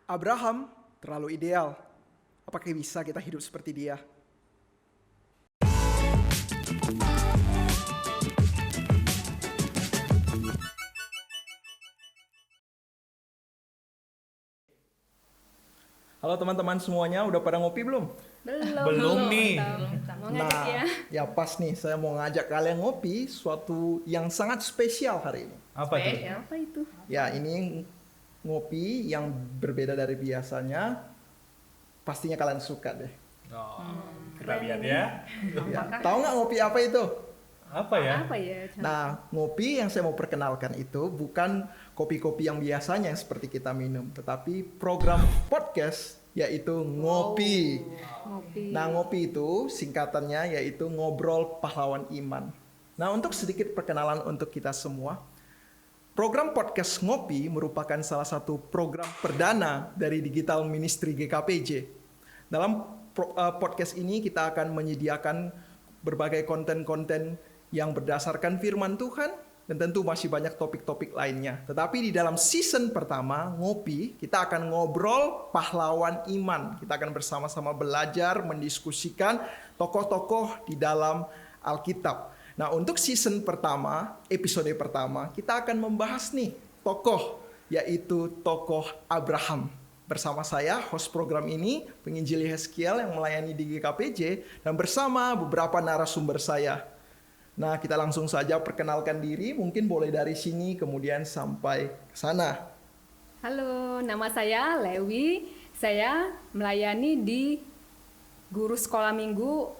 Abraham terlalu ideal. Apakah bisa kita hidup seperti dia? Halo teman-teman semuanya, udah pada ngopi belum? Belum nih. Mau ngajak ya? Ya pas nih, saya mau ngajak kalian ngopi suatu yang sangat spesial hari ini. Apa tuh? Apa itu? Ya, ini ngopi yang berbeda dari biasanya. Pastinya kalian suka deh. Oh, kita keren lihat ini. ya. Ya, tahu nggak ngopi apa itu? Apa ya? Apa ya? Nah, ngopi yang saya mau perkenalkan itu bukan kopi-kopi yang biasanya yang seperti kita minum, tetapi program podcast yaitu Ngopi. Ngopi. Nah, ngopi itu singkatannya yaitu Ngobrol Pahlawan Iman. Nah, untuk sedikit perkenalan untuk kita semua, program podcast Ngopi merupakan salah satu program perdana dari Digital Ministry GKPJ. Dalam podcast ini kita akan menyediakan berbagai konten-konten yang berdasarkan firman Tuhan, dan tentu masih banyak topik-topik lainnya. Tetapi di dalam season pertama, Ngopi, kita akan ngobrol pahlawan iman. Kita akan bersama-sama belajar, mendiskusikan tokoh-tokoh di dalam Alkitab. Nah, untuk season pertama, episode pertama, kita akan membahas nih tokoh, yaitu tokoh Abraham. Bersama saya, host program ini, penginjil Yeskiel yang melayani di GKPJ, dan bersama beberapa narasumber saya. Nah, kita langsung saja perkenalkan diri, mungkin boleh dari sini kemudian sampai ke sana. Halo, nama saya Lewi. Saya melayani di guru sekolah minggu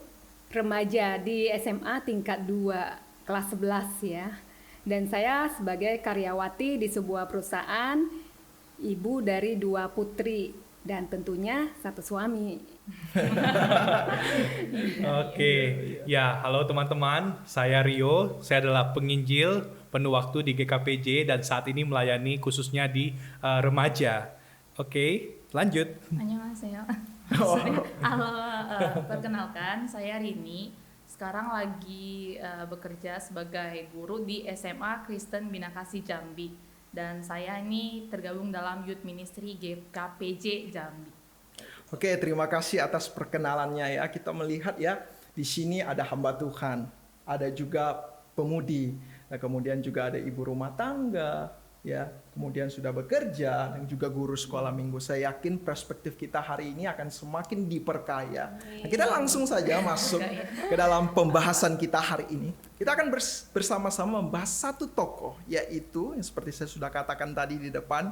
remaja di SMA tingkat 2, kelas 11 ya. Dan saya sebagai karyawati di sebuah perusahaan, ibu dari 2 putri, dan tentunya 1 suami. Oke. Ya, halo teman-teman. Saya Rio. Saya adalah penginjil penuh waktu di GKPJ dan saat ini melayani khususnya di remaja. Oke, lanjut. Annyeonghaseyo. Halo, perkenalkan saya Rini. Sekarang lagi bekerja sebagai guru di SMA Kristen Bina Kasih Jambi. Dan saya ini tergabung dalam Youth Ministry GKPJ Jambi. Oke, terima kasih atas perkenalannya ya. Kita melihat ya, di sini ada hamba Tuhan, ada juga pemudi, nah, kemudian juga ada ibu rumah tangga, ya, kemudian sudah bekerja, dan juga guru sekolah minggu. Saya yakin perspektif kita hari ini akan semakin diperkaya. Nah, kita langsung saja masuk ke dalam pembahasan kita hari ini. Kita akan bersama-sama membahas satu tokoh, yaitu yang seperti saya sudah katakan tadi di depan,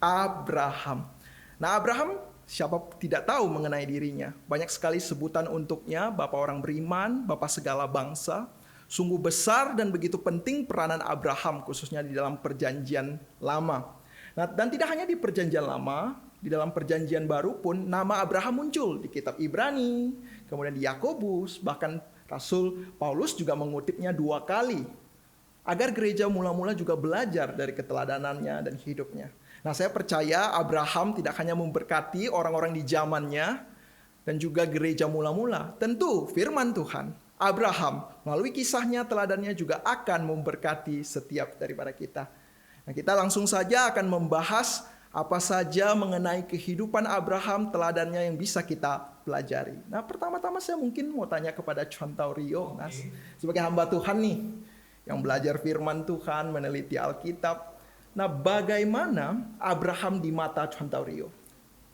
Abraham. Nah, Abraham, siapa tidak tahu mengenai dirinya. Banyak sekali sebutan untuknya, Bapak orang beriman, Bapak segala bangsa. Sungguh besar dan begitu penting peranan Abraham, khususnya di dalam perjanjian lama. Nah, dan tidak hanya di perjanjian lama, di dalam perjanjian baru pun nama Abraham muncul di kitab Ibrani, kemudian di Yakobus, bahkan Rasul Paulus juga mengutipnya 2 kali. Agar gereja mula-mula juga belajar dari keteladanannya dan hidupnya. Nah, saya percaya Abraham tidak hanya memberkati orang-orang di zamannya dan juga gereja mula-mula. Tentu firman Tuhan, Abraham melalui kisahnya, teladannya juga akan memberkati setiap daripada kita. Nah, kita langsung saja akan membahas apa saja mengenai kehidupan Abraham, teladannya yang bisa kita pelajari. Nah, pertama-tama saya mungkin mau tanya kepada Chontau Rio, Mas, sebagai hamba Tuhan nih, yang belajar firman Tuhan, meneliti Alkitab. Nah, bagaimana Abraham di mata Chontau Rio?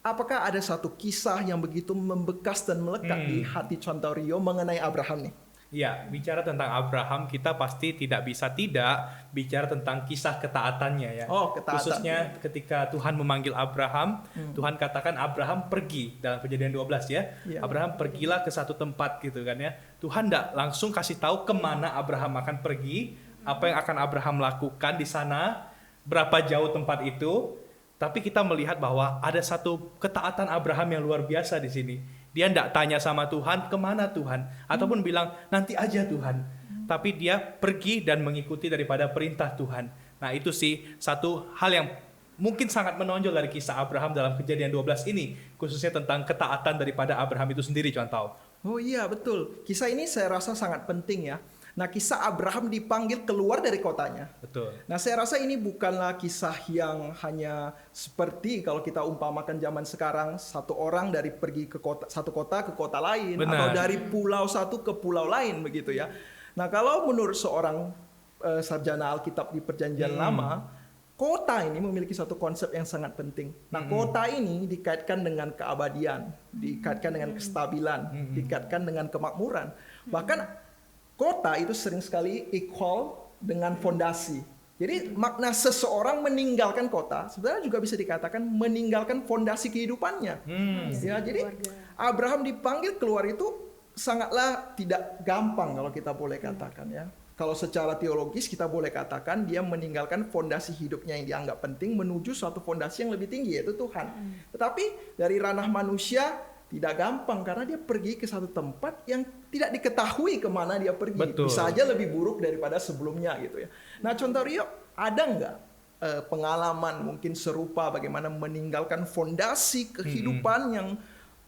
Apakah ada satu kisah yang begitu membekas dan melekat di hati Chontau Rio mengenai Abraham nih? Ya, bicara tentang Abraham, kita pasti tidak bisa tidak bicara tentang kisah ketaatannya ya. Oh, ketaatan. Khususnya ketika Tuhan memanggil Abraham, Tuhan katakan Abraham pergi dalam Kejadian 12 ya. Ya. Abraham pergilah ke satu tempat gitu kan ya. Tuhan tidak langsung kasih tahu kemana Abraham akan pergi, apa yang akan Abraham lakukan di sana, berapa jauh tempat itu. Tapi kita melihat bahwa ada satu ketaatan Abraham yang luar biasa di sini. Dia tidak tanya sama Tuhan, kemana Tuhan? Ataupun bilang, nanti aja Tuhan. Tapi dia pergi dan mengikuti daripada perintah Tuhan. Nah, itu sih satu hal yang mungkin sangat menonjol dari kisah Abraham dalam Kejadian 12 ini. Khususnya tentang ketaatan daripada Abraham itu sendiri, contoh. Oh iya, betul. Kisah ini saya rasa sangat penting ya. Nah, kisah Abraham dipanggil keluar dari kotanya. Betul. Nah, saya rasa ini bukanlah kisah yang hanya seperti kalau kita umpamakan zaman sekarang, satu orang dari pergi ke kota, satu kota ke kota lain, Benar. atau dari pulau satu ke pulau lain begitu ya. Nah, kalau menurut seorang sarjana Alkitab di Perjanjian Lama, kota ini memiliki satu konsep yang sangat penting. Nah, kota ini dikaitkan dengan keabadian, dikaitkan dengan kestabilan, dikaitkan dengan kemakmuran. Bahkan kota itu sering sekali equal dengan fondasi. Jadi makna seseorang meninggalkan kota sebenarnya juga bisa dikatakan meninggalkan fondasi kehidupannya. Ya, jadi Abraham dipanggil keluar itu sangatlah tidak gampang kalau kita boleh katakan ya. Kalau secara teologis kita boleh katakan dia meninggalkan fondasi hidupnya yang dianggap penting menuju suatu fondasi yang lebih tinggi yaitu Tuhan. Tetapi dari ranah manusia tidak gampang karena dia pergi ke satu tempat yang tidak diketahui kemana dia pergi. Betul. Bisa aja lebih buruk daripada sebelumnya gitu ya. Nah, contoh Rio, ada nggak pengalaman mungkin serupa bagaimana meninggalkan fondasi kehidupan yang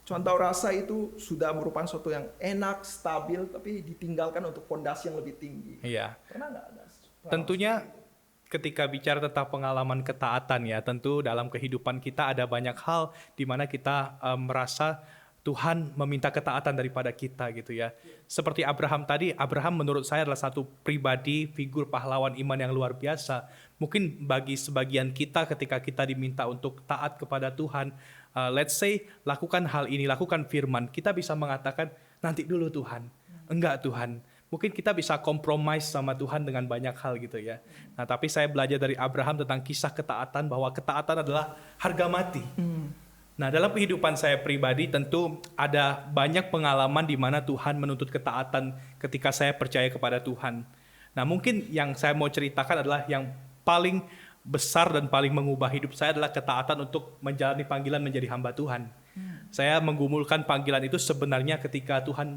contoh rasa itu sudah merupakan sesuatu yang enak, stabil, tapi ditinggalkan untuk fondasi yang lebih tinggi. Iya. Pernah nggak ada? Tentunya ketika bicara tentang pengalaman ketaatan ya, tentu dalam kehidupan kita ada banyak hal di mana kita merasa Tuhan meminta ketaatan daripada kita gitu ya. Seperti Abraham tadi, Abraham menurut saya adalah satu pribadi, figur pahlawan iman yang luar biasa. Mungkin bagi sebagian kita ketika kita diminta untuk taat kepada Tuhan, let's say lakukan hal ini, lakukan firman, kita bisa mengatakan nanti dulu Tuhan, enggak Tuhan. Mungkin kita bisa compromise sama Tuhan dengan banyak hal gitu ya. Nah, tapi saya belajar dari Abraham tentang kisah ketaatan bahwa ketaatan adalah harga mati. Nah, dalam kehidupan saya pribadi tentu ada banyak pengalaman di mana Tuhan menuntut ketaatan ketika saya percaya kepada Tuhan. Nah, mungkin yang saya mau ceritakan adalah yang paling besar dan paling mengubah hidup saya adalah ketaatan untuk menjalani panggilan menjadi hamba Tuhan. Saya menggumulkan panggilan itu sebenarnya ketika Tuhan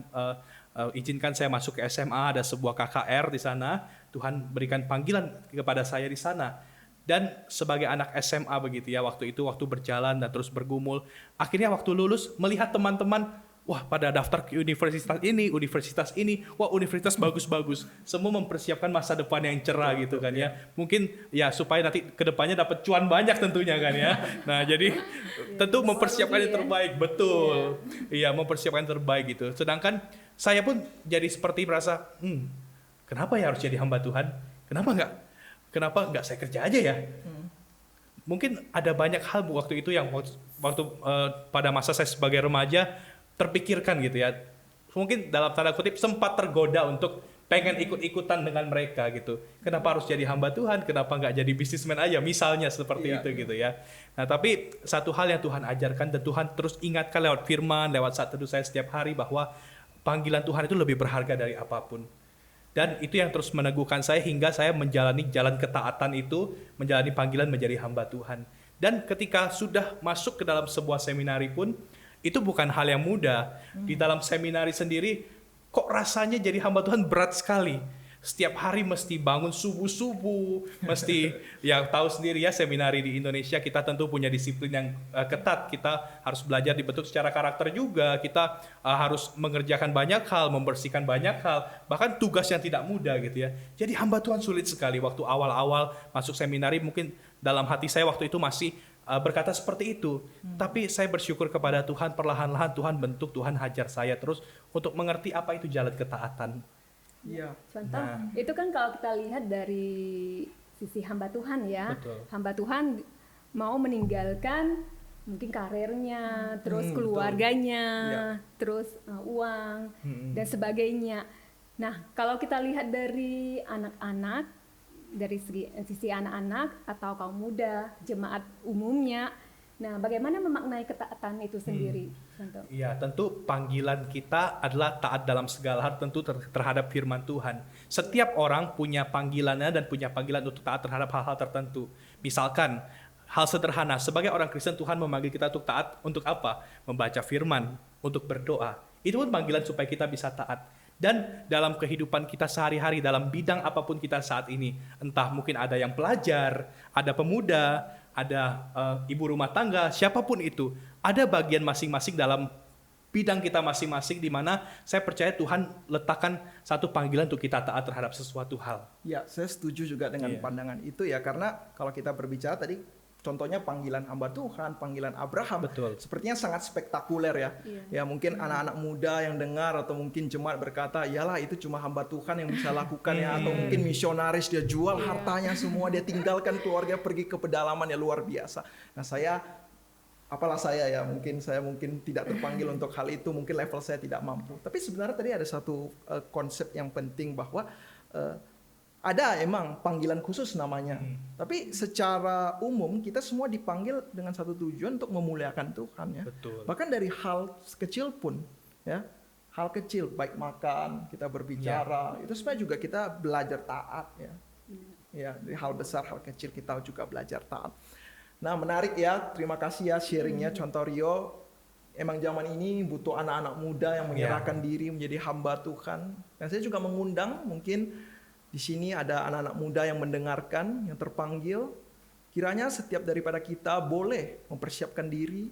izinkan saya masuk ke SMA, ada sebuah KKR di sana, Tuhan berikan panggilan kepada saya di sana. Dan sebagai anak SMA begitu ya, waktu itu waktu berjalan dan terus bergumul, akhirnya waktu lulus melihat teman-teman, wah pada daftar ke universitas ini, wah universitas bagus-bagus, semua mempersiapkan masa depan yang cerah gitu kan ya. Mungkin ya supaya nanti kedepannya dapat cuan banyak tentunya kan ya. Nah jadi tentu mempersiapkan yang terbaik, betul. Iya, mempersiapkan yang terbaik gitu. Sedangkan saya pun jadi seperti merasa, kenapa ya harus jadi hamba Tuhan? Kenapa nggak saya kerja aja ya? Mungkin ada banyak hal waktu itu yang waktu pada masa saya sebagai remaja terpikirkan gitu ya. Mungkin dalam tanda kutip sempat tergoda untuk pengen ikut-ikutan dengan mereka gitu. Kenapa harus jadi hamba Tuhan? Kenapa nggak jadi bisnismen aja? Misalnya seperti itu gitu ya. Nah tapi satu hal yang Tuhan ajarkan dan Tuhan terus ingatkan lewat firman, lewat saat teduh saya setiap hari bahwa panggilan Tuhan itu lebih berharga dari apapun. Dan itu yang terus meneguhkan saya hingga saya menjalani jalan ketaatan itu, menjalani panggilan menjadi hamba Tuhan. Dan ketika sudah masuk ke dalam sebuah seminari pun, itu bukan hal yang mudah. Di dalam seminari sendiri, kok rasanya jadi hamba Tuhan berat sekali. Setiap hari mesti bangun subuh-subuh, mesti ya tahu sendiri ya seminari di Indonesia kita tentu punya disiplin yang ketat. Kita harus belajar dibentuk secara karakter juga. Kita harus mengerjakan banyak hal, membersihkan banyak hal, bahkan tugas yang tidak mudah gitu ya. Jadi hamba Tuhan sulit sekali waktu awal-awal masuk seminari. Mungkin dalam hati saya waktu itu masih berkata seperti itu. Tapi saya bersyukur kepada Tuhan, perlahan-lahan Tuhan bentuk, Tuhan hajar saya terus untuk mengerti apa itu jalan ketaatan. Iya. Contoh, itu kan kalau kita lihat dari sisi hamba Tuhan ya. Betul. Hamba Tuhan mau meninggalkan mungkin karirnya, terus keluarganya, terus uang dan sebagainya. Nah, kalau kita lihat dari anak-anak, dari sisi anak-anak atau kaum muda, jemaat umumnya, nah bagaimana memaknai ketaatan itu sendiri? Iya, tentu panggilan kita adalah taat dalam segala hal tentu terhadap firman Tuhan. Setiap orang punya panggilannya dan punya panggilan untuk taat terhadap hal-hal tertentu. Misalkan, hal sederhana, sebagai orang Kristen Tuhan memanggil kita untuk taat untuk apa? Membaca firman, untuk berdoa. Itu pun panggilan supaya kita bisa taat. Dan dalam kehidupan kita sehari-hari, dalam bidang apapun kita saat ini, entah mungkin ada yang pelajar, ada pemuda, ada ibu rumah tangga, siapapun itu, ada bagian masing-masing dalam bidang kita masing-masing, di mana saya percaya Tuhan letakkan satu panggilan untuk kita taat terhadap sesuatu hal. Ya, saya setuju juga dengan Iya. pandangan itu ya, karena kalau kita berbicara tadi, contohnya panggilan hamba Tuhan, panggilan Abraham, Betul. sepertinya sangat spektakuler ya. Iya. Ya mungkin anak-anak muda yang dengar atau mungkin jemaat berkata, iyalah itu cuma hamba Tuhan yang bisa lakukan ya, atau mungkin misionaris dia jual hartanya semua, dia tinggalkan keluarga pergi ke pedalaman ya luar biasa. Nah apalah saya ya, saya mungkin tidak terpanggil untuk hal itu, mungkin level saya tidak mampu. Tapi sebenarnya tadi ada satu konsep yang penting bahwa ada emang panggilan khusus namanya. Tapi secara umum kita semua dipanggil dengan satu tujuan untuk memuliakan Tuhan ya. Betul. Bahkan dari hal kecil pun ya, hal kecil baik makan, kita berbicara, itu sebenarnya juga kita belajar taat ya. Ya, dari hal besar, hal kecil kita juga belajar taat. Nah, menarik ya. Terima kasih ya sharingnya Contoh Rio. Emang zaman ini butuh anak-anak muda yang menyerahkan diri menjadi hamba Tuhan. Dan saya juga mengundang, mungkin di sini ada anak-anak muda yang mendengarkan, yang terpanggil. Kiranya setiap daripada kita boleh mempersiapkan diri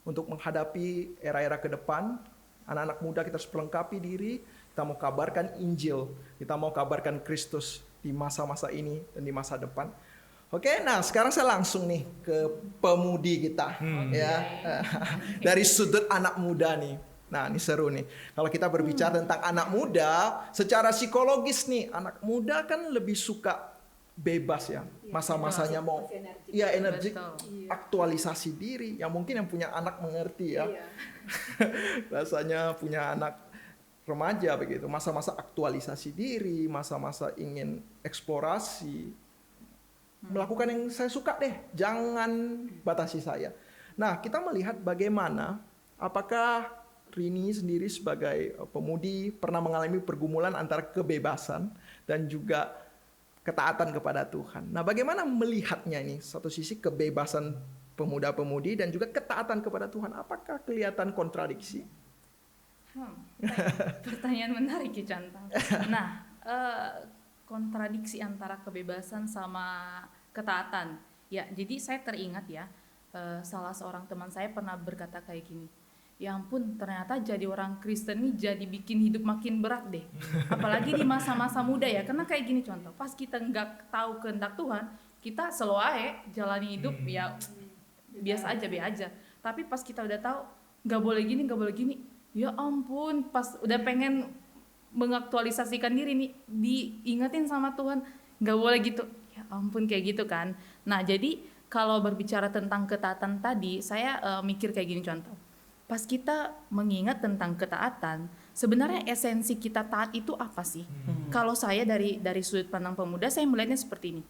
untuk menghadapi era-era ke depan. Anak-anak muda kita harus perlengkapi diri. Kita mau kabarkan Injil. Kita mau kabarkan Kristus di masa-masa ini dan di masa depan. Oke, nah sekarang saya langsung nih ke pemudi kita ya. Dari sudut anak muda nih. Nah, ini seru nih. Kalau kita berbicara tentang anak muda, secara psikologis nih, anak muda kan lebih suka bebas ya. Masa-masanya mau energik, Betul. aktualisasi diri. Yang mungkin yang punya anak mengerti ya. Rasanya punya anak remaja begitu, masa-masa aktualisasi diri, masa-masa ingin eksplorasi, melakukan yang saya suka deh, jangan batasi saya. Nah, kita melihat bagaimana, apakah Rini sendiri sebagai pemudi pernah mengalami pergumulan antara kebebasan dan juga ketaatan kepada Tuhan. Nah, bagaimana melihatnya ini? Satu sisi kebebasan pemuda-pemudi dan juga ketaatan kepada Tuhan. Apakah kelihatan kontradiksi? Pertanyaan menarik ya Cantang. Nah, kontradiksi antara kebebasan sama ketaatan. Ya, jadi saya teringat ya, salah seorang teman saya pernah berkata kayak gini. Ya ampun, ternyata jadi orang Kristen nih jadi bikin hidup makin berat deh. Apalagi di masa-masa muda ya. Karena kayak gini contoh, pas kita nggak tahu kehendak Tuhan, kita slow aja jalani hidup ya biasa aja, be aja. Tapi pas kita udah tahu nggak boleh gini, ya ampun, pas udah pengen mengaktualisasikan diri nih, diingetin sama Tuhan, nggak boleh gitu. Ya ampun, kayak gitu kan. Nah, jadi kalau berbicara tentang ketaatan tadi, saya mikir kayak gini contoh. Pas kita mengingat tentang ketaatan, sebenarnya esensi kita taat itu apa sih? Kalau saya dari sudut pandang pemuda, saya melihatnya seperti ini.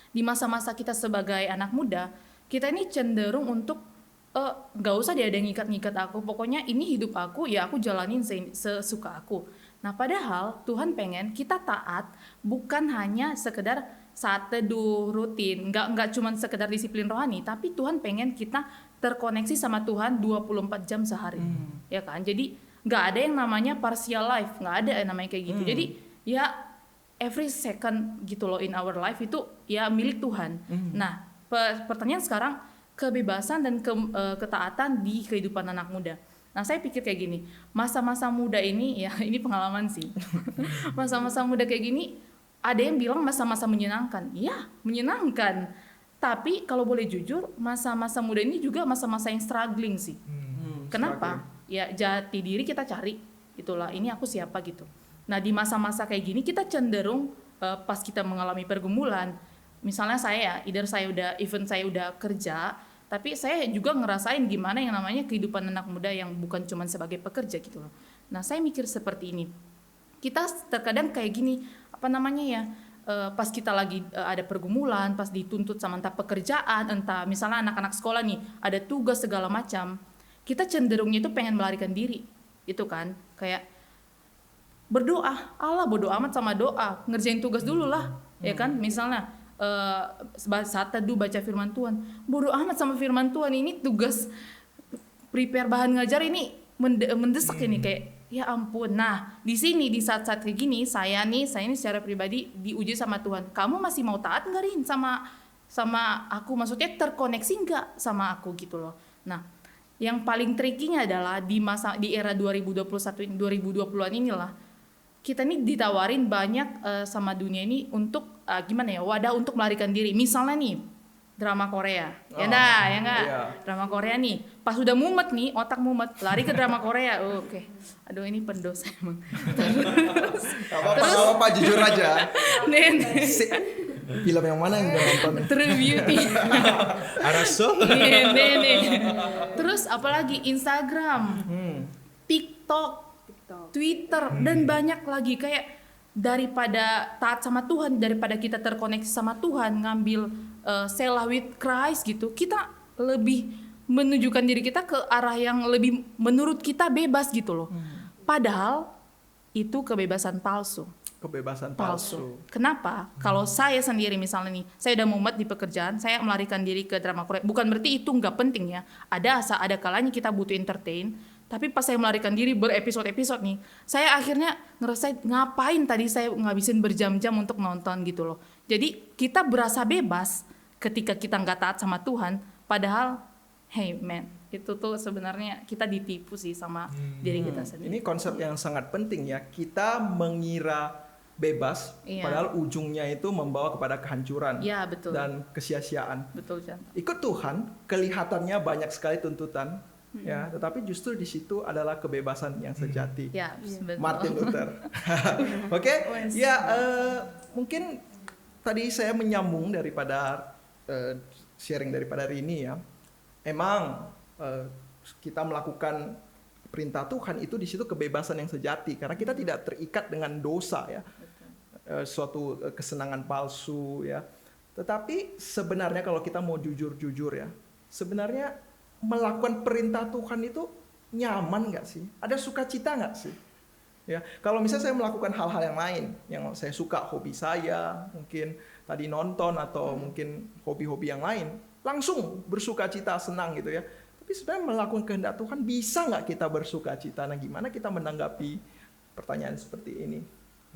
Di masa-masa kita sebagai anak muda, kita ini cenderung untuk nggak usah dia ada yang ngikat-ngikat aku, pokoknya ini hidup aku, ya aku jalanin sesuka aku. Nah, padahal Tuhan pengen kita taat bukan hanya sekedar saat teduh rutin, nggak cuma sekedar disiplin rohani, tapi Tuhan pengen kita terkoneksi sama Tuhan 24 jam sehari, ya kan? Jadi nggak ada yang namanya partial life, nggak ada yang namanya kayak gitu. Jadi ya every second gitu loh in our life itu ya milik Tuhan. Nah, pertanyaan sekarang, kebebasan dan ketaatan di kehidupan anak muda. Nah, saya pikir kayak gini, masa-masa muda ini ya ini pengalaman sih. Masa-masa muda kayak gini, ada yang bilang masa-masa menyenangkan. Iya, menyenangkan. Tapi kalau boleh jujur, masa-masa muda ini juga masa-masa yang struggling sih. Kenapa? Ya jati diri kita cari, itulah ini aku siapa gitu. Nah, di masa-masa kayak gini kita cenderung pas kita mengalami pergumulan, misalnya saya saya udah kerja, tapi saya juga ngerasain gimana yang namanya kehidupan anak muda yang bukan cuma sebagai pekerja gitu loh. Nah, saya mikir seperti ini. Kita terkadang kayak gini, pas kita lagi ada pergumulan, pas dituntut sama entah pekerjaan, entah misalnya anak-anak sekolah nih, ada tugas segala macam, kita cenderungnya itu pengen melarikan diri, itu kan, kayak berdoa, bodo amat sama doa, ngerjain tugas dulu lah, ya kan, misalnya saat teduh baca firman Tuhan, bodo amat sama firman Tuhan, ini tugas prepare bahan ngajar ini mendesak ini kayak ya ampun. Nah, di sini di saat-saat kayak gini saya ini secara pribadi diuji sama Tuhan. Kamu masih mau taat nggak Rin sama aku? Maksudnya terkoneksi nggak sama aku gitu loh. Nah, yang paling tricky-nya adalah di era 2021 ini, 2020-an inilah kita nih ditawarin banyak sama dunia ini untuk gimana ya, wadah untuk melarikan diri. Misalnya nih drama Korea, ya enggak? Iya. Drama Korea nih, pas udah mumet nih, otak mumet, lari ke drama Korea. Oke. Aduh, ini pendosa emang. Gak apa-apa, jujur aja. Nih, Film yang mana yang udah nonton? True Beauty. Araso? Nih. Terus apalagi Instagram, TikTok, Twitter, dan banyak lagi. Kayak daripada taat sama Tuhan, daripada kita terkoneksi sama Tuhan, ngambil selah with Christ gitu, kita lebih menunjukkan diri kita ke arah yang lebih menurut kita bebas gitu loh. Padahal itu kebebasan palsu. Kebebasan palsu. Kenapa? Kalau saya sendiri misalnya nih, saya udah mumet di pekerjaan, saya melarikan diri ke drama Korea. Bukan berarti itu nggak penting ya. Ada kalanya kita butuh entertain. Tapi pas saya melarikan diri berepisode-episode nih, saya akhirnya ngerasain ngapain tadi saya ngabisin berjam-jam untuk nonton gitu loh. Jadi kita berasa bebas ketika kita nggak taat sama Tuhan. Padahal, hey man, itu tuh sebenarnya kita ditipu sih sama diri kita sendiri. Ini konsep yang sangat penting ya. Kita mengira bebas, Iya. padahal ujungnya itu membawa kepada kehancuran Iya, betul. dan kesia-siaan. Betul, Chan. Ikut Tuhan, kelihatannya banyak sekali tuntutan, ya, tetapi justru di situ adalah kebebasan yang sejati. Ya, betul. Martin Luther. Oke, ya mungkin tadi saya menyambung daripada sharing daripada Rini ya. Emang kita melakukan perintah Tuhan itu di situ kebebasan yang sejati karena kita tidak terikat dengan dosa ya. Suatu kesenangan palsu ya. Tetapi sebenarnya kalau kita mau jujur-jujur ya, sebenarnya melakukan perintah Tuhan itu nyaman nggak sih? Ada sukacita nggak sih? Ya, kalau misalnya saya melakukan hal-hal yang lain, yang saya suka, hobi saya, mungkin tadi nonton atau mungkin hobi-hobi yang lain, langsung bersukacita, senang gitu ya. Tapi sebenarnya melakukan kehendak Tuhan bisa nggak kita bersukacita? Nah, gimana kita menanggapi pertanyaan seperti ini?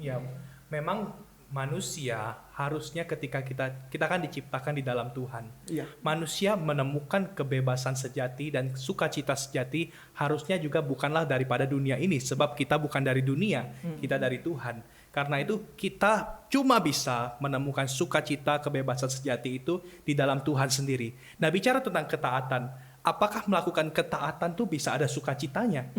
Ya, memang manusia harusnya ketika kita kan diciptakan di dalam Tuhan. Iya. Manusia menemukan kebebasan sejati dan sukacita sejati harusnya juga bukanlah daripada dunia ini, sebab kita bukan dari dunia, kita dari Tuhan. Karena itu kita cuma bisa menemukan sukacita kebebasan sejati itu di dalam Tuhan sendiri. Nah, bicara tentang ketaatan, apakah melakukan ketaatan tuh bisa ada sukacitanya?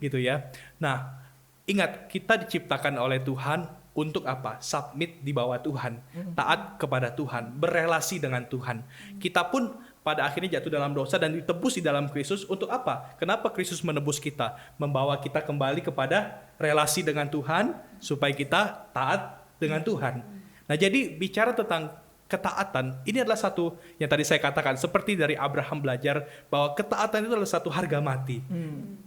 Gitu ya. Nah, ingat kita diciptakan oleh Tuhan untuk apa? Submit di bawah Tuhan, taat kepada Tuhan, berelasi dengan Tuhan. Kita pun pada akhirnya jatuh dalam dosa dan ditebus di dalam Kristus untuk apa? Kenapa Kristus menebus kita? Membawa kita kembali kepada relasi dengan Tuhan supaya kita taat dengan Tuhan. Nah, jadi bicara tentang ketaatan, ini adalah satu yang tadi saya katakan, seperti dari Abraham belajar bahwa ketaatan itu adalah satu harga mati.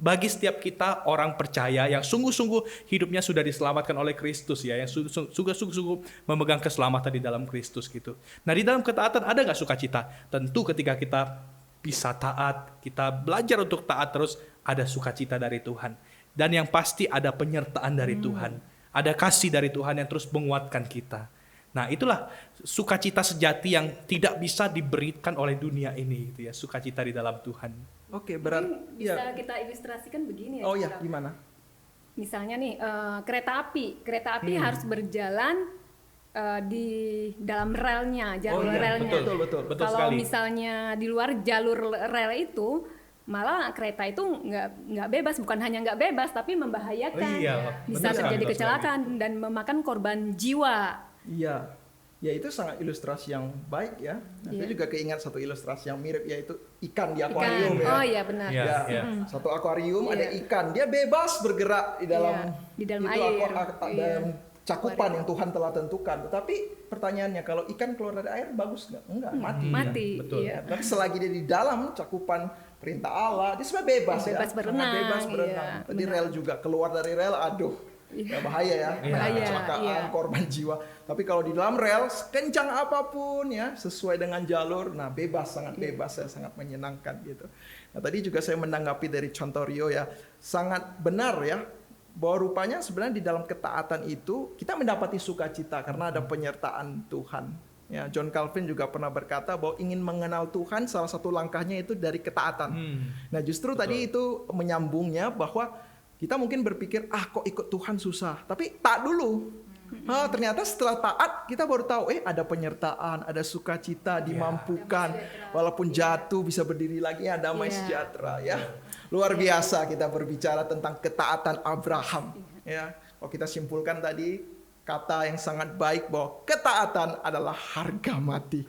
Bagi setiap kita orang percaya yang sungguh-sungguh hidupnya sudah diselamatkan oleh Kristus ya, yang sungguh-sungguh memegang keselamatan di dalam Kristus gitu. Nah, di dalam ketaatan ada nggak sukacita? Tentu ketika kita bisa taat, kita belajar untuk taat terus, ada sukacita dari Tuhan. Dan yang pasti ada penyertaan dari Tuhan, ada kasih dari Tuhan yang terus menguatkan kita. Nah, itulah sukacita sejati yang tidak bisa diberikan oleh dunia ini gitu ya, sukacita di dalam Tuhan. Oke, berarti Mungkin bisa kita ilustrasikan begini ya. Oh ya, Kak. gimana? Misalnya nih kereta api harus berjalan di dalam relnya, jalur relnya. Betul Kalau sekali. misalnya di luar jalur rel itu, malah kereta itu nggak bebas, bukan hanya nggak bebas, tapi membahayakan. Iya, Bisa betul terjadi sekali. kecelakaan dan memakan korban jiwa. Iya, ya itu sangat ilustrasi yang baik ya. Nah, saya juga keingat satu ilustrasi yang mirip, yaitu ikan di akuarium ya. Oh iya benar. Iya. Ya, satu akuarium ada ikan, dia bebas bergerak di dalam Di dalam itu air. dalam cakupan yang Tuhan telah tentukan. Tetapi pertanyaannya, kalau ikan keluar dari air bagus nggak? Enggak, mati. Mati. betul. Iya. Tapi selagi dia di dalam cakupan perintah Allah, dia sebenarnya bebas ya. Bebas Sangat berenang, bebas berenang. iya, Tadi rel juga, keluar dari rel, aduh. Ya, bahaya ya, Bahaya, kecelakaan, iya. korban jiwa. Tapi kalau di dalam rel, kencang apapun ya, sesuai dengan jalur, nah bebas, sangat bebas ya, sangat menyenangkan gitu. Nah, tadi juga saya menanggapi dari contoh Rio ya, sangat benar ya, bahwa rupanya sebenarnya di dalam ketaatan itu kita mendapati sukacita karena ada penyertaan Tuhan. Ya, John Calvin juga pernah berkata bahwa ingin mengenal Tuhan salah satu langkahnya itu dari ketaatan. Nah, justru Betul. tadi itu menyambungnya bahwa kita mungkin berpikir, kok ikut Tuhan susah. Tapi taat dulu. Ternyata setelah taat kita baru tahu, ada penyertaan, ada sukacita, dimampukan. Walaupun jatuh bisa berdiri lagi, ada damai sejahtera. Ya, luar biasa kita berbicara tentang ketaatan Abraham. Ya, kalau kita simpulkan tadi kata yang sangat baik bahwa ketaatan adalah harga mati.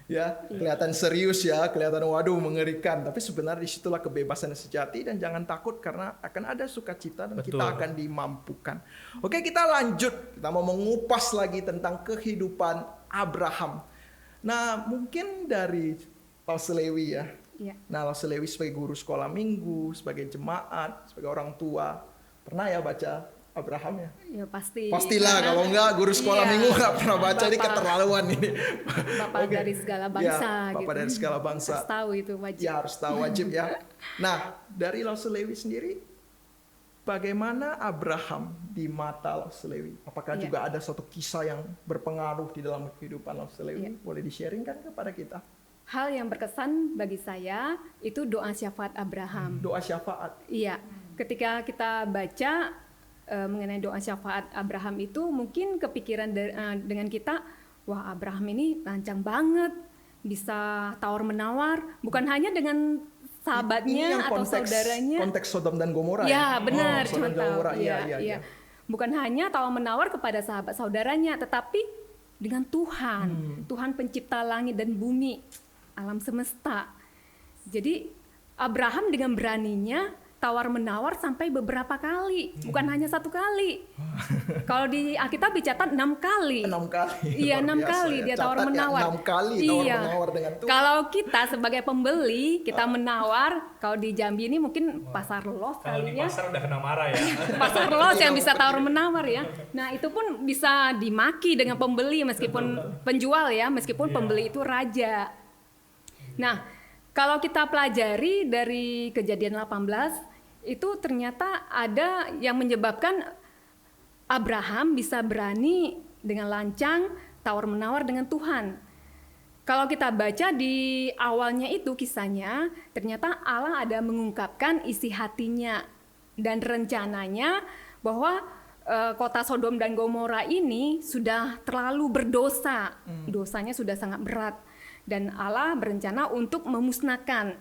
Ya, kelihatan serius ya, kelihatan waduh mengerikan, tapi sebenarnya disitulah kebebasan yang sejati dan jangan takut karena akan ada sukacita dan Betul. kita akan dimampukan. Oke, kita lanjut, kita mau mengupas lagi tentang kehidupan Abraham. Nah, mungkin dari Lause Lewi ya. Iya. Nah, Lause Lewi sebagai guru sekolah minggu, sebagai jemaat, sebagai orang tua, pernah ya baca Abraham ya? Ya pasti. Pastilah, kalau enggak guru sekolah Iya. minggu nggak pernah baca, ini Bapak- keterlaluan ini. Bapak Oke. dari segala bangsa Ya, Bapak gitu. dari segala bangsa. Harus tahu itu wajib. Ya, harus tahu wajib ya. Nah, dari Lause Lewi sendiri, bagaimana Abraham di mata Lause Lewi? Apakah Iya. juga ada suatu kisah yang berpengaruh di dalam kehidupan Lause Lewi? Iya. Boleh di-sharingkan kepada kita? Hal yang berkesan bagi saya itu doa syafaat Abraham. Doa syafaat. Iya, ketika kita baca mengenai doa syafaat Abraham itu mungkin kepikiran dengan kita, wah Abraham ini lancang banget, bisa tawar-menawar, bukan hanya dengan Ini sahabatnya yang atau saudaranya. konteks Sodom dan Gomora Ya, benar, Sodom cuma dan tahu. Gomora. Iya, iya, Iya. iya. Bukan hanya tawar-menawar kepada sahabat saudaranya, tetapi dengan Tuhan, Tuhan pencipta langit dan bumi, alam semesta. Jadi Abraham dengan beraninya tawar-menawar sampai beberapa kali, bukan hanya satu kali. Kalau di Alkitab dicatat 6 kali. 6 kali. Iya, Luar 6 biasa kali ya. dia Catat tawar-menawar. 6 kali Iya. tawar-menawar dengan Tuhan. Kalau kita sebagai pembeli, kita menawar, kalau di Jambi ini mungkin pasar los Kalau di kali ya. pasar udah kena marah ya. Pasar los yang bisa tawar-menawar ya. Nah, itu pun bisa dimaki dengan pembeli meskipun penjual ya, meskipun pembeli itu raja. Nah, kalau kita pelajari dari Kejadian 18, itu ternyata ada yang menyebabkan Abraham bisa berani dengan lancang tawar-menawar dengan Tuhan. Kalau kita baca di awalnya itu kisahnya, ternyata Allah ada mengungkapkan isi hatinya dan rencananya bahwa kota Sodom dan Gomora ini sudah terlalu berdosa. Dosanya sudah sangat berat dan Allah berencana untuk memusnahkan.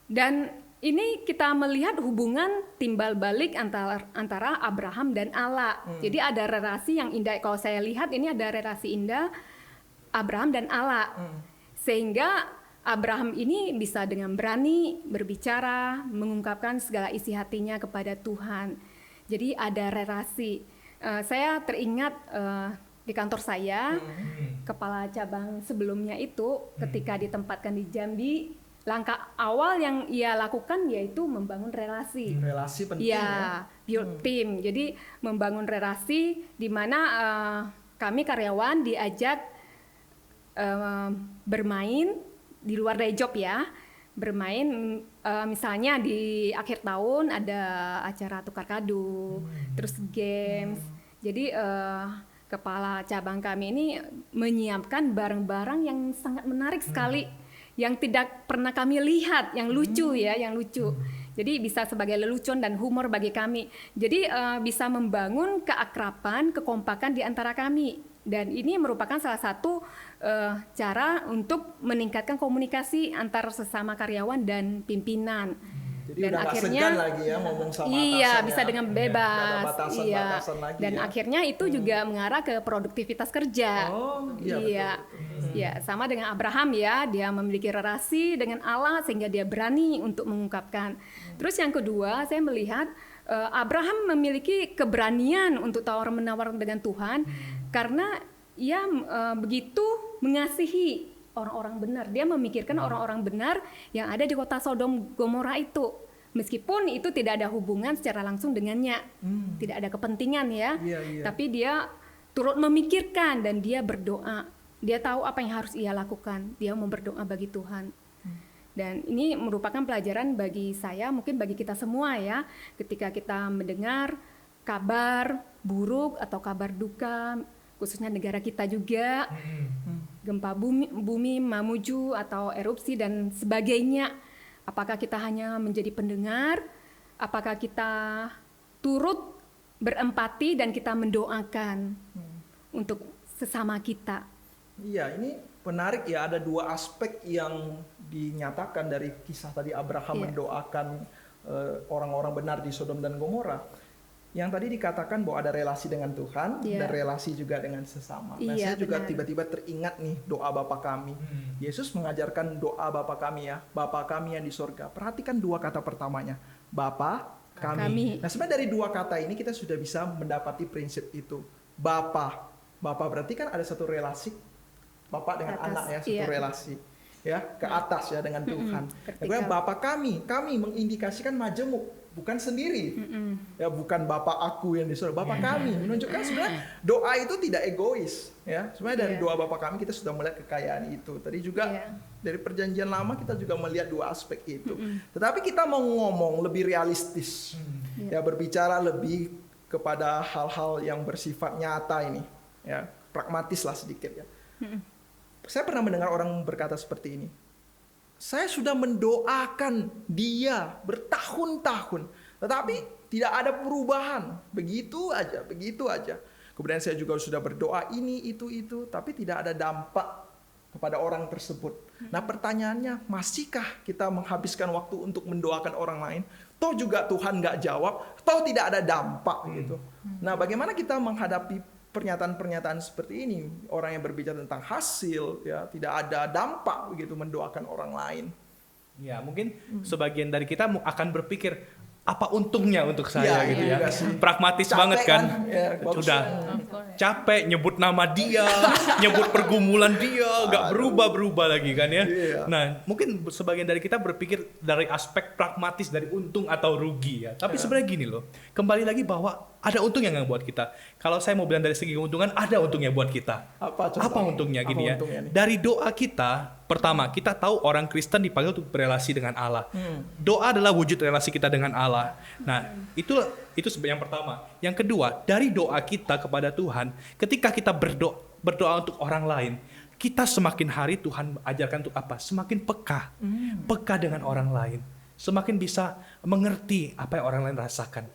Dan ini kita melihat hubungan timbal balik antara Abraham dan Allah. Jadi ada relasi yang indah. Kalau saya lihat ini ada relasi indah Abraham dan Allah. Sehingga Abraham ini bisa dengan berani berbicara, mengungkapkan segala isi hatinya kepada Tuhan. Jadi ada relasi. Saya teringat di kantor saya, kepala cabang sebelumnya itu ketika ditempatkan di Jambi, langkah awal yang ia lakukan yaitu membangun relasi. Relasi penting ya. Ya, build team. Jadi membangun relasi di mana kami karyawan diajak bermain di luar dari job ya. Bermain misalnya di akhir tahun ada acara tukar kado, terus games. Jadi kepala cabang kami ini menyiapkan barang-barang yang sangat menarik sekali. Yang tidak pernah kami lihat, yang lucu ya, yang lucu. Jadi bisa sebagai lelucon dan humor bagi kami. Jadi bisa membangun keakraban, kekompakan di antara kami. Dan ini merupakan salah satu cara untuk meningkatkan komunikasi antar sesama karyawan dan pimpinan. Jadi Dan udah nggak akhirnya segan lagi ya ngomong sama iya atasan bisa ya. dengan Nggak ada bebas. batasan-batasan lagi Dan ya. akhirnya itu juga mengarah ke produktivitas kerja. Oh, iya, Iya. Ya, sama dengan Abraham ya, dia memiliki relasi dengan Allah sehingga dia berani untuk mengungkapkan. Terus yang kedua, saya melihat Abraham memiliki keberanian untuk tawar-menawar dengan Tuhan karena ia begitu mengasihi orang-orang benar. Dia memikirkan orang-orang benar yang ada di kota Sodom Gomora itu. Meskipun itu tidak ada hubungan secara langsung dengannya. Tidak ada kepentingan ya. Iya, iya. Tapi dia turut memikirkan dan dia berdoa. Dia tahu apa yang harus ia lakukan. Dia mau berdoa bagi Tuhan. Dan ini merupakan pelajaran bagi saya, mungkin bagi kita semua ya. Ketika kita mendengar kabar buruk atau kabar duka, khususnya negara kita juga, gempa bumi Mamuju atau erupsi dan sebagainya. Apakah kita hanya menjadi pendengar? Apakah kita turut berempati dan kita mendoakan untuk sesama kita? Iya, ini menarik ya, ada dua aspek yang dinyatakan dari kisah tadi Abraham mendoakan orang-orang benar di Sodom dan Gomora. Yang tadi dikatakan bahwa ada relasi dengan Tuhan dan relasi juga dengan sesama. Nah, saya juga tiba-tiba teringat nih doa Bapa kami. Yesus mengajarkan doa Bapa kami ya, Bapa kami yang di sorga. Perhatikan dua kata pertamanya, Bapa kami. Nah, sebenarnya dari dua kata ini kita sudah bisa mendapati prinsip itu. Bapa berarti kan ada satu relasi, Bapak dengan anak ya, satu relasi ya ke atas ya dengan Tuhan. Kemudian Bapa kami mengindikasikan majemuk. Bukan sendiri, ya bukan Bapak aku yang di surga, Bapak kami menunjukkan sebenarnya doa itu tidak egois, ya. Sebenarnya dari doa Bapak kami kita sudah melihat kekayaan itu. Tadi juga dari perjanjian lama kita juga melihat dua aspek itu. Tetapi kita mau ngomong lebih realistis, ya berbicara lebih kepada hal-hal yang bersifat nyata ini, ya pragmatis lah sedikit ya. Saya pernah mendengar orang berkata seperti ini. Saya sudah mendoakan dia bertahun-tahun, tetapi tidak ada perubahan. Begitu aja. Kemudian saya juga sudah berdoa ini, itu, tapi tidak ada dampak kepada orang tersebut. Nah pertanyaannya, masihkah kita menghabiskan waktu untuk mendoakan orang lain? Toh juga Tuhan nggak jawab, toh tidak ada dampak gitu. Nah bagaimana kita menghadapi pernyataan-pernyataan seperti ini, orang yang berbicara tentang hasil, ya tidak ada dampak begitu mendoakan orang lain. Ya mungkin sebagian dari kita akan berpikir apa untungnya untuk saya gitu ya. Pragmatis capek banget kan. Sudah capek nyebut nama dia, nyebut pergumulan dia, nggak berubah lagi kan ya. Nah mungkin sebagian dari kita berpikir dari aspek pragmatis, dari untung atau rugi ya. Tapi sebenarnya gini loh, kembali lagi bahwa ada untungnya nggak buat kita. Kalau saya mau bilang dari segi keuntungan, ada untungnya buat kita. Apa untungnya gini ya? Dari doa kita, pertama kita tahu orang Kristen dipanggil untuk berelasi dengan Allah. Doa adalah wujud relasi kita dengan Allah. Nah itu yang pertama. Yang kedua, dari doa kita kepada Tuhan, ketika kita berdoa untuk orang lain, kita semakin hari Tuhan ajarkan untuk apa? Semakin peka dengan orang lain, semakin bisa mengerti apa yang orang lain rasakan.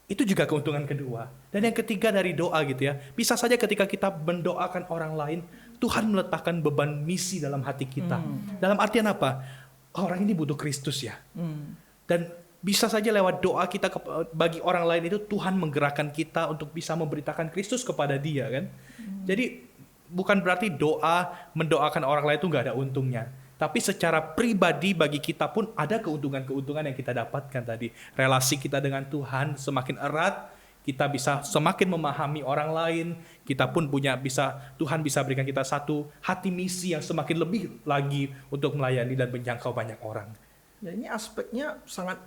Itu juga keuntungan kedua. Dan yang ketiga dari doa gitu ya, bisa saja ketika kita mendoakan orang lain, Tuhan meletakkan beban misi dalam hati kita. Dalam artian apa? Orang ini butuh Kristus ya. Dan bisa saja lewat doa kita bagi orang lain itu Tuhan menggerakkan kita untuk bisa memberitakan Kristus kepada dia kan. Jadi bukan berarti mendoakan orang lain itu nggak ada untungnya. Tapi secara pribadi bagi kita pun ada keuntungan-keuntungan yang kita dapatkan tadi. Relasi kita dengan Tuhan semakin erat, kita bisa semakin memahami orang lain, kita pun Tuhan bisa berikan kita satu hati misi yang semakin lebih lagi untuk melayani dan menjangkau banyak orang. Ya ini aspeknya sangat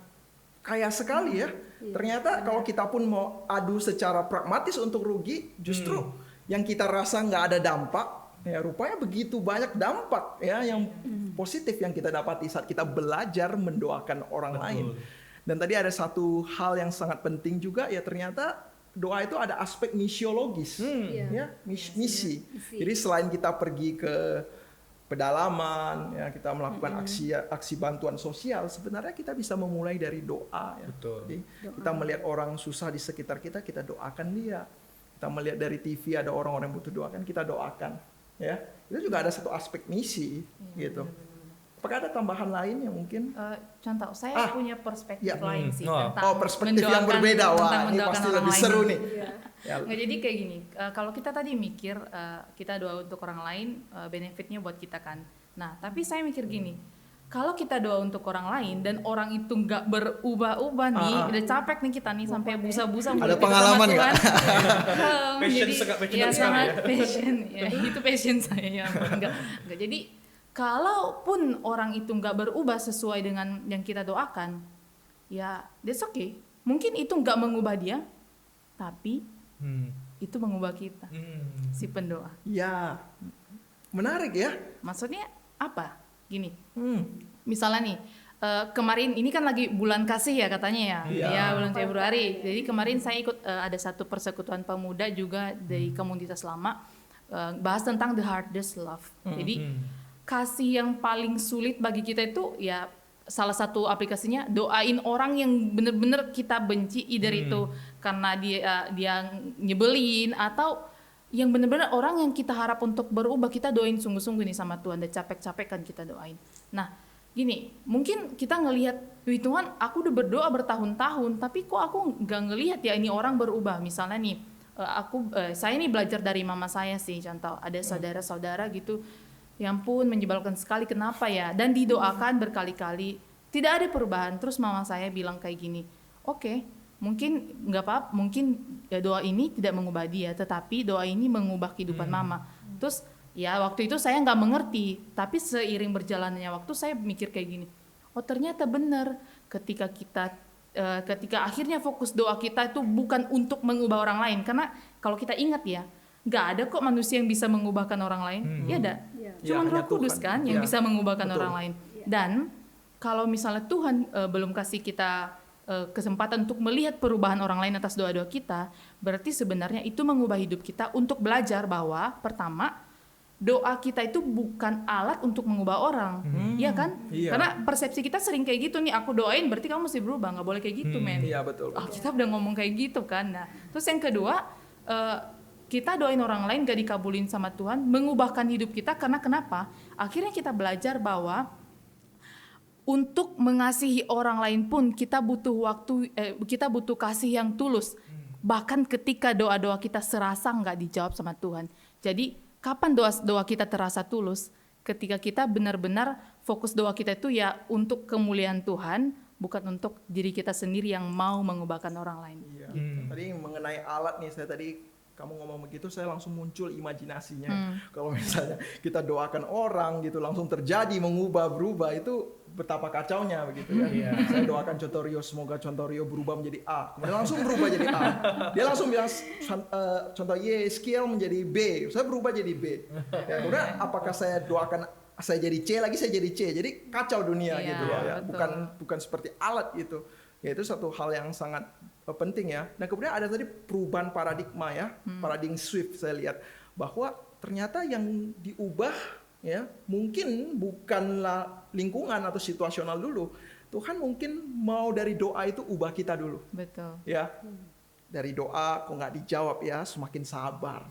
kaya sekali ya. Ternyata kalau kita pun mau adu secara pragmatis untuk rugi, justru yang kita rasa nggak ada dampak, ya rupanya begitu banyak dampak ya yang positif yang kita dapati saat kita belajar mendoakan orang lain. Dan tadi ada satu hal yang sangat penting juga ya, ternyata doa itu ada aspek misiologis ya, misi. Jadi selain kita pergi ke pedalaman ya, kita melakukan aksi bantuan sosial, sebenarnya kita bisa memulai dari doa ya. Jadi kita melihat orang susah di sekitar kita doakan dia. Kita melihat dari TV ada orang-orang yang butuh doakan, kita doakan. Ya, itu juga ada satu aspek misi gitu. Apakah ada tambahan lain yang mungkin? Contoh, saya punya perspektif lain sih tentang perspektif yang berbeda. Wah, ini pasti lebih seru nih. Nggak, jadi kayak gini, kalau kita tadi mikir kita doa untuk orang lain, benefitnya buat kita kan. Nah, tapi saya mikir gini, kalau kita doa untuk orang lain dan orang itu nggak berubah-ubah nih, udah capek nih kita nih sampai busa-busa. Ada pengalaman nggak? Jadi ya sangat passion, ya itu passion saya ya. Enggak. Jadi kalaupun orang itu nggak berubah sesuai dengan yang kita doakan, ya that's okay. Mungkin itu nggak mengubah dia, tapi itu mengubah kita, si pendoa. Ya, menarik ya. Maksudnya apa? Gini, misalnya nih, kemarin ini kan lagi bulan kasih ya katanya ya, Iya. ya bulan Februari. Jadi kemarin saya ikut ada satu persekutuan pemuda juga dari komunitas lama, bahas tentang the hardest love. Jadi kasih yang paling sulit bagi kita itu ya salah satu aplikasinya doain orang yang bener-bener kita benci, either itu karena dia nyebelin atau yang bener-bener orang yang kita harap untuk berubah, kita doain sungguh-sungguh nih sama Tuhan, dan capek-capek kan kita doain. Nah gini, mungkin kita ngelihat, wih Tuhan aku udah berdoa bertahun-tahun tapi kok aku nggak ngelihat ya ini orang berubah. Misalnya nih saya nih belajar dari mama saya sih, contoh ada saudara-saudara gitu yang pun menyebalkan sekali, kenapa ya, dan didoakan berkali-kali tidak ada perubahan. Terus mama saya bilang kayak gini, oke, mungkin nggak apa-apa, mungkin ya doa ini tidak mengubah dia, tetapi doa ini mengubah kehidupan mama. Terus ya waktu itu saya nggak mengerti, tapi seiring berjalannya waktu saya mikir kayak gini, oh ternyata benar, ketika akhirnya fokus doa kita itu bukan untuk mengubah orang lain, karena kalau kita ingat ya, nggak ada kok manusia yang bisa mengubahkan orang lain, ya ada, Ya, cuma Roh hanya Kudus Tuhan. kan yang Ya, bisa mengubahkan betul. orang lain. Dan kalau misalnya Tuhan belum kasih kita kesempatan untuk melihat perubahan orang lain atas doa-doa kita, berarti sebenarnya itu mengubah hidup kita untuk belajar bahwa pertama, doa kita itu bukan alat untuk mengubah orang, ya kan? Iya. Karena persepsi kita sering kayak gitu nih, aku doain berarti kamu mesti berubah, nggak boleh kayak gitu, men. Iya betul. Kita udah ngomong kayak gitu kan. Nah, terus yang kedua, kita doain orang lain gak dikabulin sama Tuhan, mengubahkan hidup kita, karena kenapa? Akhirnya kita belajar bahwa untuk mengasihi orang lain pun kita butuh waktu, kita butuh kasih yang tulus. Bahkan ketika doa-doa kita serasa nggak dijawab sama Tuhan. Jadi kapan doa kita terasa tulus? Ketika kita benar-benar fokus doa kita itu ya untuk kemuliaan Tuhan, bukan untuk diri kita sendiri yang mau mengubahkan orang lain. Iya. Tadi mengenai alat nih, saya tadi kamu ngomong begitu, saya langsung muncul imajinasinya. Kalau misalnya kita doakan orang gitu, langsung terjadi, mengubah, berubah, itu betapa kacaunya begitu ya. Saya doakan Contorio, semoga Contorio berubah menjadi A. Kemudian langsung berubah jadi A. Dia langsung bilang contoh Y, skill menjadi B. Saya berubah jadi B. Ya, kemudian apakah saya doakan saya jadi C lagi, saya jadi C. Jadi kacau dunia Iya, gitu loh ya. betul. Bukan seperti alat gitu. Ya itu satu hal yang sangat penting ya. Dan kemudian ada tadi perubahan paradigma ya, paradigma shift saya lihat bahwa ternyata yang diubah ya mungkin bukanlah lingkungan atau situasional dulu. Tuhan mungkin mau dari doa itu ubah kita dulu. Betul. Ya. Dari doa kok nggak dijawab ya, semakin sabar.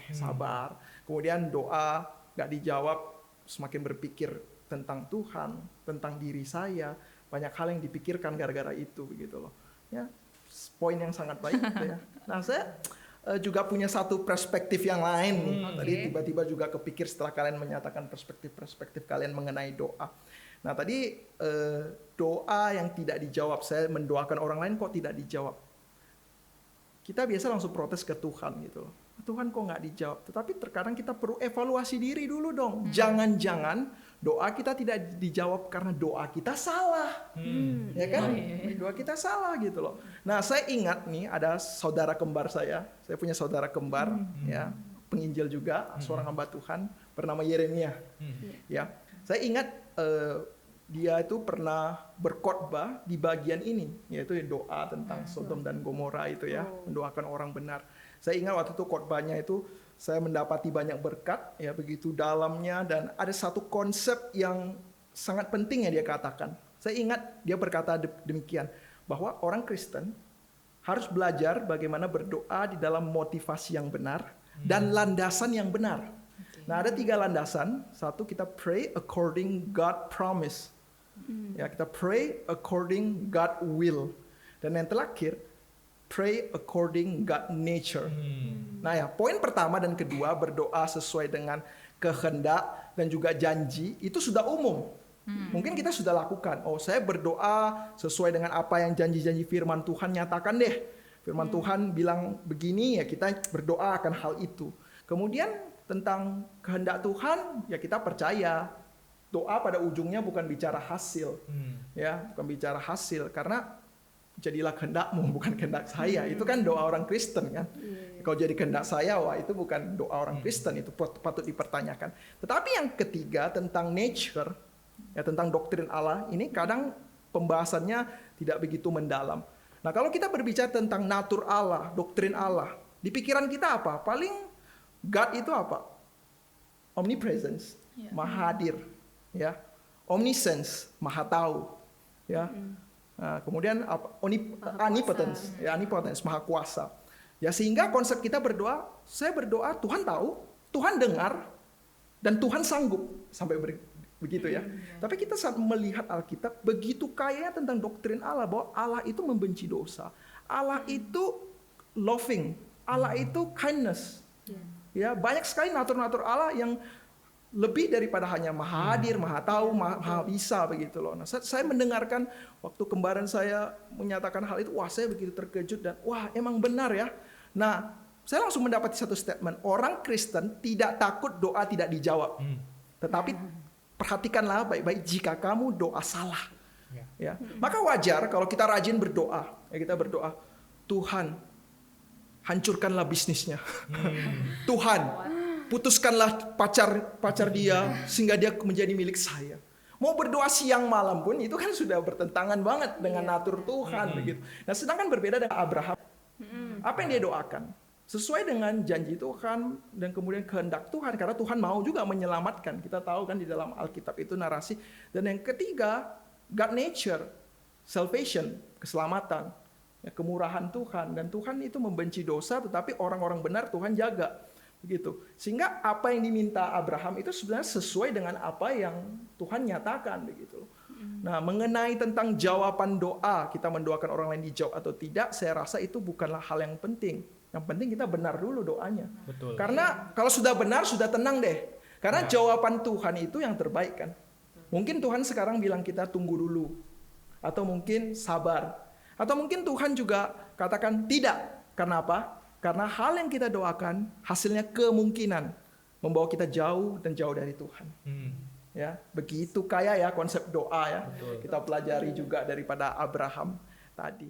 Kemudian doa nggak dijawab, semakin berpikir tentang Tuhan, tentang diri saya. Banyak hal yang dipikirkan gara-gara itu begitu loh. Ya, poin yang sangat baik gitu ya. Nah, saya juga punya satu perspektif yang lain nih. Tadi tiba-tiba juga kepikir setelah kalian menyatakan perspektif kalian mengenai doa. Nah, tadi doa yang tidak dijawab, saya mendoakan orang lain kok tidak dijawab. Kita biasa langsung protes ke Tuhan gitu loh. Tuhan kok nggak dijawab. Tetapi terkadang kita perlu evaluasi diri dulu dong. Jangan-jangan doa kita tidak dijawab karena doa kita salah. Ya kan? Doa kita salah gitu loh. Nah, saya ingat nih ada saudara kembar saya. Saya punya saudara kembar ya, penginjil juga, seorang hamba Tuhan bernama Yeremia. Ya. Saya ingat dia itu pernah berkhotbah di bagian ini, yaitu doa tentang Sodom dan Gomora itu ya, mendoakan orang benar. Saya ingat waktu itu khotbahnya itu saya mendapati banyak berkat ya, begitu dalamnya, dan ada satu konsep yang sangat penting yang dia katakan. Saya ingat dia berkata demikian, bahwa orang Kristen harus belajar bagaimana berdoa di dalam motivasi yang benar dan landasan yang benar. Nah, ada 3 landasan. Satu, kita pray according God promise. Ya, kita pray according God will. Dan yang terakhir, pray according God nature. Nah ya, poin pertama dan kedua, berdoa sesuai dengan kehendak dan juga janji, itu sudah umum. Mungkin kita sudah lakukan. Oh, saya berdoa sesuai dengan apa yang janji-janji firman Tuhan nyatakan deh. Firman Tuhan bilang begini, ya kita berdoa akan hal itu. Kemudian tentang kehendak Tuhan, ya kita percaya. Doa pada ujungnya bukan bicara hasil. Ya, bukan bicara hasil, karena jadilah kehendakmu, bukan kehendak saya. Itu kan doa orang Kristen kan. Kalau jadi kehendak saya, wah itu bukan doa orang Kristen, itu patut dipertanyakan. Tetapi yang ketiga tentang nature, ya tentang doktrin Allah, ini kadang pembahasannya tidak begitu mendalam. Nah, kalau kita berbicara tentang natur Allah, doktrin Allah, di pikiran kita apa? Paling God itu apa? Omnipresence, maha hadir, ya. Omniscience, maha tahu, ya. Nah, kemudian apa? Omnipotence, ya, omnipotence, maha kuasa. Ya, sehingga konsep kita berdoa, saya berdoa Tuhan tahu, Tuhan dengar, dan Tuhan sanggup sampai begitu ya. Tapi kita saat melihat Alkitab begitu kaya tentang doktrin Allah bahwa Allah itu membenci dosa. Allah itu loving, Allah itu kindness. Ya, banyak sekali natur-natur Allah yang lebih daripada hanya maha hadir, maha tahu, maha bisa begitu loh. Nah, saya mendengarkan waktu kembaran saya menyatakan hal itu, wah saya begitu terkejut dan wah emang benar ya. Nah, saya langsung mendapati satu statement, orang Kristen tidak takut doa tidak dijawab. Tetapi perhatikanlah baik-baik jika kamu doa salah. Ya. Maka wajar kalau kita rajin berdoa, ya kita berdoa, Tuhan hancurkanlah bisnisnya. Tuhan putuskanlah pacar dia sehingga dia menjadi milik saya. Mau berdoa siang malam pun itu kan sudah bertentangan banget dengan natur Tuhan begitu. Nah, sedangkan berbeda dengan Abraham. Apa yang dia doakan? Sesuai dengan janji Tuhan dan kemudian kehendak Tuhan, karena Tuhan mau juga menyelamatkan. Kita tahu kan di dalam Alkitab itu narasi. Dan yang ketiga, God nature, salvation, keselamatan, ya, kemurahan Tuhan. Dan Tuhan itu membenci dosa, tetapi orang-orang benar Tuhan jaga. Begitu. Sehingga apa yang diminta Abraham itu sebenarnya sesuai dengan apa yang Tuhan nyatakan begitu. Nah, mengenai tentang jawaban doa, kita mendoakan orang lain dijawab atau tidak, saya rasa itu bukanlah hal yang penting. Yang penting kita benar dulu doanya. Betul. Karena kalau sudah benar, sudah tenang deh. Karena jawaban Tuhan itu yang terbaik kan. Mungkin Tuhan sekarang bilang kita tunggu dulu. Atau mungkin sabar. Atau mungkin Tuhan juga katakan tidak. Karena apa? Karena hal yang kita doakan, hasilnya kemungkinan membawa kita jauh dan jauh dari Tuhan. Ya, begitu kaya ya konsep doa ya. Betul. Kita pelajari juga daripada Abraham tadi.